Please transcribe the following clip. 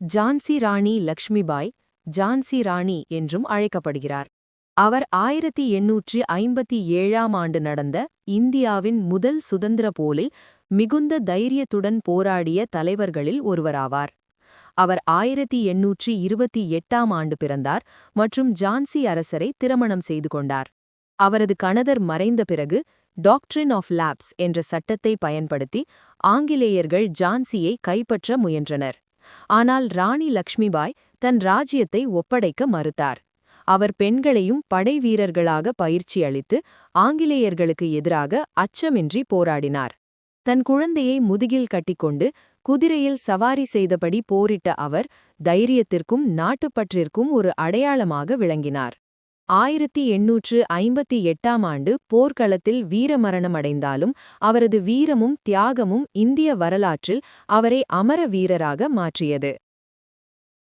ஜான்சி ராணி லக்ஷ்மிபாய், ஜான்சி ராணி என்றும் அழைக்கப்படுகிறார். அவர் 1857ஆம் ஆண்டு நடந்த இந்தியாவின் முதல் சுதந்திர போரில் மிகுந்த தைரியத்துடன் போராடிய தலைவர்களில் ஒருவராவார். அவர் 1828ஆம் ஆண்டு பிறந்தார் மற்றும் ஜான்சி அரசரை திருமணம் செய்து கொண்டார். அவரது கணவர் மறைந்த பிறகு டாக்ட்ரின் ஆஃப் லேப்ஸ் என்ற சட்டத்தை பயன்படுத்தி ஆங்கிலேயர்கள் ஜான்சியை கைப்பற்ற முயன்றனர். ஆனால் ராணி லக்ஷ்மிபாய் தன் ராஜ்யத்தை ஒப்படைக்க மறுத்தார். அவர் பெண்களையும் படை வீரர்களாக பயிற்சி அளித்து ஆங்கிலேயர்களுக்கு எதிராக அச்சமின்றி போராடினார். தன் குழந்தையை முதுகில் கட்டிக்கொண்டு குதிரையில் சவாரி செய்தபடி போரிட்ட அவர் தைரியத்திற்கும் நாட்டுப்பற்றிற்கும் ஒரு அடையாளமாக விளங்கினார். 1858ஆம் ஆண்டு போர்க்களத்தில் வீரமரணம் அடைந்தாலும் அவரது வீரமும் தியாகமும் இந்திய வரலாற்றில் அவரை அமர வீரராக மாற்றியது.